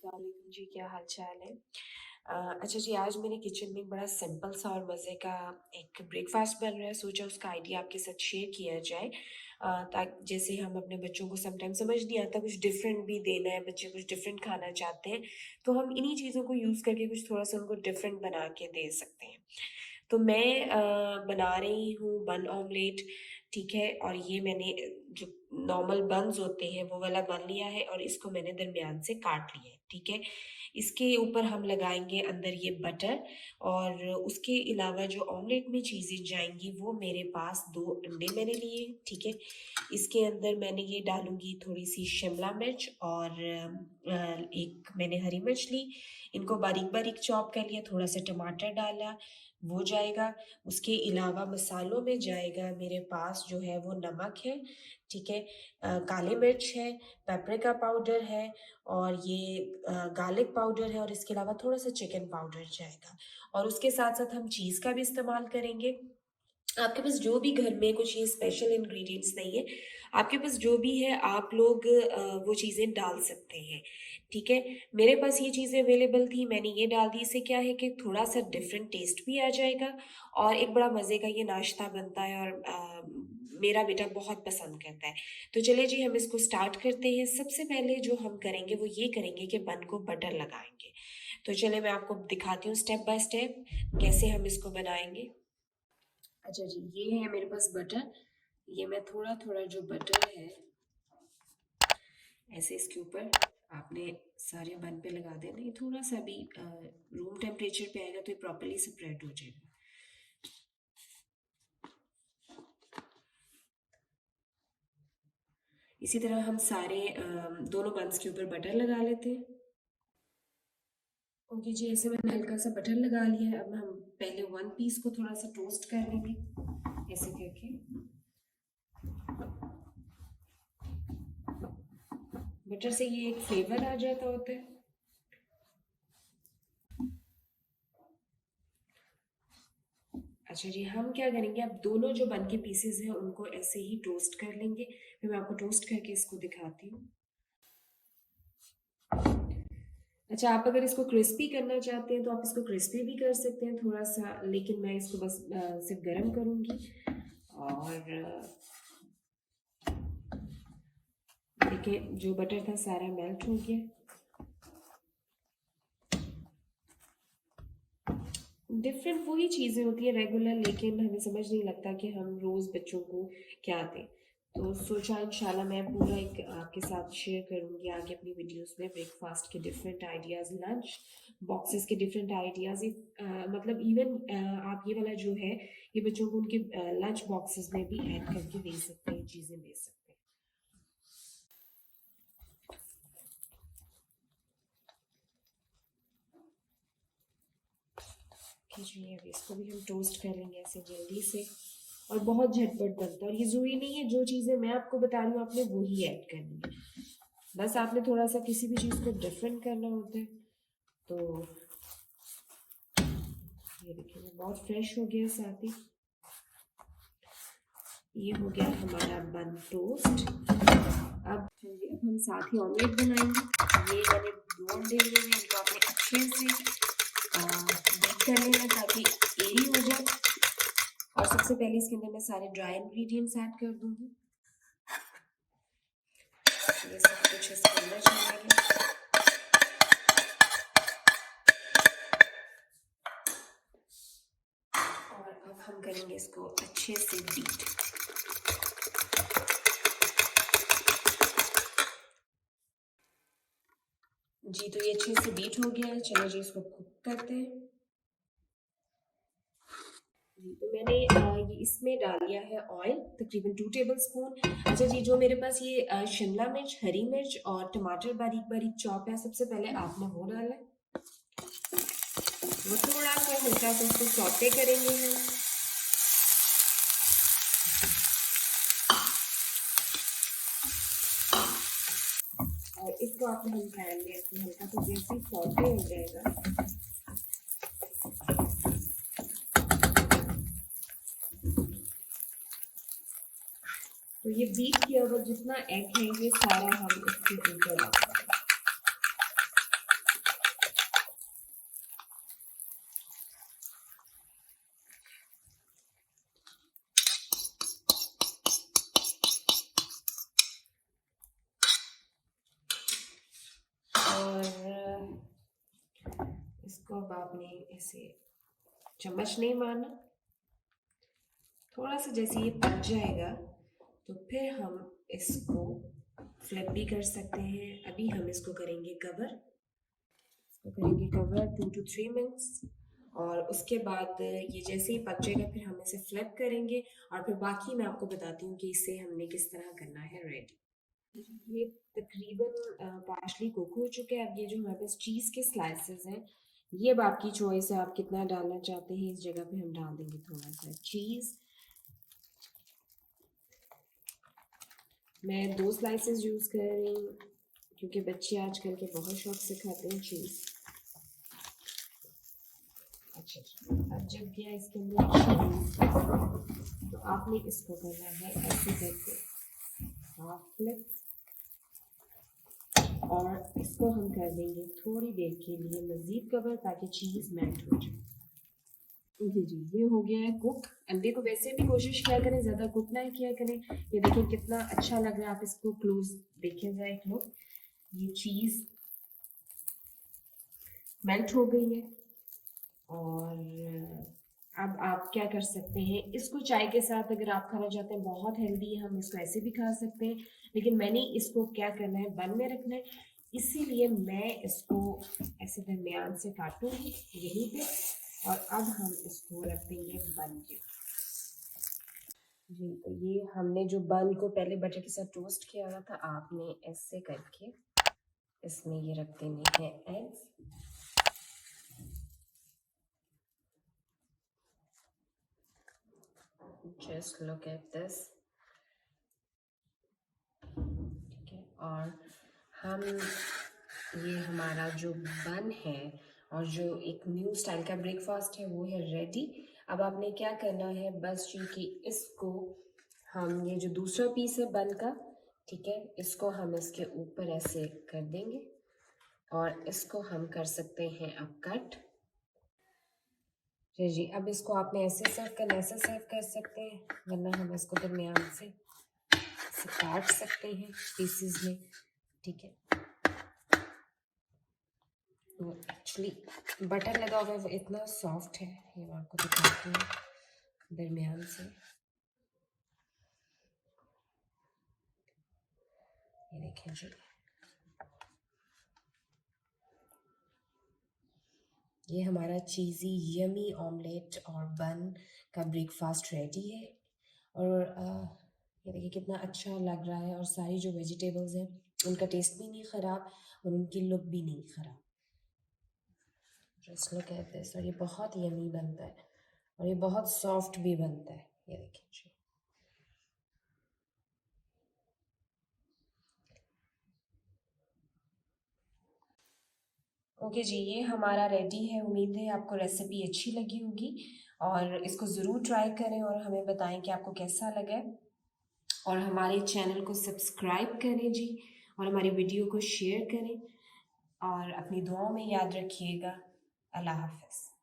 अस्सलामुअलैकुम जी, क्या हाल चाल है? अच्छा जी, आज मेरे किचन में एक बड़ा सिंपल सा और मज़े का एक ब्रेकफास्ट बन रहा है। सोचा उसका आइडिया आपके साथ शेयर किया जाए, ताकि जैसे हम अपने बच्चों को समटाइम समझ नहीं आता, कुछ डिफरेंट भी देना है, बच्चे कुछ डिफरेंट खाना चाहते हैं, तो हम इन्हीं चीज़ों को यूज़ करके कुछ थोड़ा सा उनको डिफरेंट बना के दे सकते हैं। तो मैं बना रही हूँ बन ऑमलेट, ठीक है? और ये मैंने जो नॉर्मल बन्स होते हैं वो वाला बन लिया है और इसको मैंने दरमियान से काट लिया है, ठीक है? इसके ऊपर हम लगाएंगे अंदर ये बटर, और उसके अलावा जो ऑमलेट में चीज़ें जाएंगी वो मेरे पास 2 अंडे मैंने लिए, ठीक है? इसके अंदर मैंने ये डालूंगी थोड़ी सी शिमला मिर्च और एक मैंने हरी मिर्च ली, इनको बारीक बारीक चॉप कर लिया, थोड़ा सा टमाटर डाला, वो जाएगा। उसके अलावा मसालों में जाएगा मेरे पास जो है वो नमक है, ठीक है? काली मिर्च है, पेपरिका पाउडर है, और ये गार्लिक पाउडर है, और इसके अलावा थोड़ा सा चिकन पाउडर जाएगा। और उसके साथ साथ हम चीज़ का भी इस्तेमाल करेंगे। आपके पास जो भी घर में कुछ ये स्पेशल इंग्रेडिएंट्स नहीं है, आपके पास जो भी है आप लोग वो चीज़ें डाल सकते हैं, ठीक है? मेरे पास ये चीज़ें अवेलेबल थी, मैंने ये डाल दी। इससे क्या है कि थोड़ा सा डिफरेंट टेस्ट भी आ जाएगा और एक बड़ा मज़े का ये नाश्ता बनता है, और मेरा बेटा बहुत पसंद करता है। तो चलिए जी, हम इसको स्टार्ट करते हैं। सबसे पहले जो हम करेंगे वो ये करेंगे कि बन को बटर लगाएंगे। तो चलिए मैं आपको दिखाती हूँ स्टेप बाय स्टेप कैसे हम इसको बनाएंगे। अच्छा जी, ये है मेरे पास बटर। ये मैं थोड़ा थोड़ा जो बटर है ऐसे इसके ऊपर आपने सारे बन पे लगा देना। ये थोड़ा सा भी रूम टेम्परेचर पे आएगा तो ये प्रॉपर्ली स्प्रेड हो जाएगा। इसी तरह हम सारे दोनों बंस के ऊपर बटर लगा लेते हैं। ओके जी, ऐसे मैंने हल्का सा बटर लगा लिया है। अब हम पहले वन पीस को थोड़ा सा टोस्ट कर लेंगे ऐसे करके। बटर से ये एक फ्लेवर आ जाता होता है। अच्छा जी, हम क्या करेंगे, अब दोनों जो बन के पीसेस हैं उनको ऐसे ही टोस्ट कर लेंगे। फिर मैं आपको टोस्ट करके इसको दिखाती हूँ। अच्छा, आप अगर इसको क्रिस्पी करना चाहते हैं तो आप इसको क्रिस्पी भी कर सकते हैं थोड़ा सा, लेकिन मैं इसको बस सिर्फ गर्म करूँगी। और देखिए जो बटर था सारा मेल्ट हो गया। डिफरेंट वही चीज़ें होती हैं रेगुलर, लेकिन हमें समझ नहीं लगता कि हम रोज़ बच्चों को क्या दें। तो सोचा इंशाल्लाह मैं पूरा एक आपके साथ शेयर करूँगी आगे अपनी वीडियोस में, ब्रेकफास्ट के डिफरेंट आइडियाज़, लंच बॉक्सेस के डिफरेंट आइडियाज़। मतलब इवन आप ये वाला जो है ये बच्चों को उनके लंच बॉक्सेस में भी ऐड करके दे सकते हैं, चीज़ें दे सकते हैं। खींचिए, अब इसको भी हम टोस्ट कर लेंगे ऐसे जल्दी से, और बहुत झटपट बनता है। और ये ज़रूरी नहीं है जो चीज़ें मैं आपको बता रही हूँ आपने वही ऐड करनी है, बस आपने थोड़ा सा किसी भी चीज़ को डिफरेंट करना होता है। तो ये देखिए बहुत फ्रेश हो गया, साथ ही ये हो गया हमारा बन टोस्ट। अब चलिए, अब हम साथ ही ऑमलेट बनाएंगे। ये मैंने 2 अंडे लिए हैं, इनको आपने अच्छे से बीट कर लेना है ताकि एरी हो जाए। और सबसे पहले इसके अंदर मैं सारे ड्राई इंग्रेडिएंट्स ऐड कर दूंगी। ये सब कुछ इसके अंदर चलेगा। और अब हम करेंगे इसको अच्छे से बीट। जी, तो ये अच्छे से बीट हो गया है। चलो जी, इसको कुक करते हैं। जी, तो मैंने ये इसमें डाल दिया है ऑयल, तकरीबन 2 टेबल स्पून। अच्छा जी, जो मेरे पास ये शिमला मिर्च, हरी मिर्च और टमाटर बारीक बारीक चॉप है, सबसे पहले आपने वो डाला है। वो थोड़ा सा हल्का सा उसको सौते करेंगे हम। और इसको आपने हम पैन में ऐसे हल्का सा जैसे ही सौते हो जाएगा, तो ये बीट किया हुआ जितना एग है ये सारा हम इसके ऊपर डालेंगे। आपने ऐसे चम्मच नहीं मारना, थोड़ा सा जैसे ये पक जाएगा तो फिर हम इसको फ्लिप भी कर सकते हैं। अभी हम इसको करेंगे कवर, 2 to 3 मिनट्स, और उसके बाद ये जैसे ही पक जाएगा फिर हम इसे फ्लिप करेंगे और फिर बाकी मैं आपको बताती हूँ कि इसे हमने किस तरह करना है रेडी। ये तकरीबन पार्शली कुक हो चुके हैं। अब ये जो हमारे पास चीज़ के स्लाइसेस हैं, ये अब आपकी चॉइस है, आप कितना डालना चाहते हैं। इस जगह पे हम डाल देंगे थोड़ा सा चीज़। मैं 2 स्लाइसेस यूज़ कर रही हूँ क्योंकि बच्चे आजकल के बहुत शौक से खाते हैं चीज़। अच्छा, अब जब गया इसके अंदर चीज़ तो आपने इसको करना है ऐसे करके हाफ फ्लिप, और इसको हम कर देंगे थोड़ी देर के लिए मज़ीद कवर ताकि चीज़ मेल्ट हो जाए। ओके जी, ये हो गया है कुक। अंडे को वैसे भी कोशिश किया करें ज़्यादा कुक ना किया करें। ये देखिए कितना अच्छा लग रहा है, आप इसको क्लोज देखिए जाए एक लोग, ये चीज़ मेल्ट हो गई है। और अब आप क्या कर सकते हैं, इसको चाय के साथ अगर आप खाना चाहते हैं, बहुत हेल्दी है, हम इसको ऐसे भी खा सकते हैं, लेकिन मैंने इसको क्या करना है, बन में रखना है, इसीलिए मैं इसको ऐसे दरमियान से काटूंगी यहीं पे, और अब हम इसको रख देंगे बन के। जी, तो ये हमने जो बन को पहले बटर के साथ टोस्ट किया हुआ था, आपने ऐसे करके इसमें ये रख देने हैं eggs. Just look at this. ठीक है, और हम ये हमारा जो बन है और जो एक न्यू स्टाइल का ब्रेकफास्ट है वो है रेडी। अब आपने क्या करना है, बस कि इसको हम ये जो दूसरा पीस है बन का, ठीक है, इसको हम इसके ऊपर ऐसे कर देंगे और इसको हम कर सकते हैं अब कट। जी जी, अब इसको आपने ऐसे सर्व करना, ऐसे सर्व कर सकते हैं, वरना हम इसको दरमियान से काट सकते हैं पीसेस में, ठीक है। तो एक्चुअली बटर लगा हुआ है, वो इतना सॉफ्ट है, ये मैं आपको दिखाती हूँ दरमियान से। ये देखें जी, ये हमारा चीज़ी यमी ऑमलेट और बन का ब्रेकफास्ट रेडी है। और ये देखिए कितना अच्छा लग रहा है, और सारी जो वेजिटेबल्स हैं उनका टेस्ट भी नहीं ख़राब और उनकी लुक भी नहीं ख़राब। जस्ट लुक एट दिस, और ये बहुत यमी बनता है और ये बहुत सॉफ्ट भी बनता है, ये देखिए जी। ओके जी, ये हमारा रेडी है। उम्मीद है आपको रेसिपी अच्छी लगी होगी और इसको ज़रूर ट्राई करें और हमें बताएं कि आपको कैसा लगा। और हमारे चैनल को सब्सक्राइब करें जी, और हमारी वीडियो को शेयर करें, और अपनी दुआओं में याद रखिएगा। अल्लाह हाफ़िज़।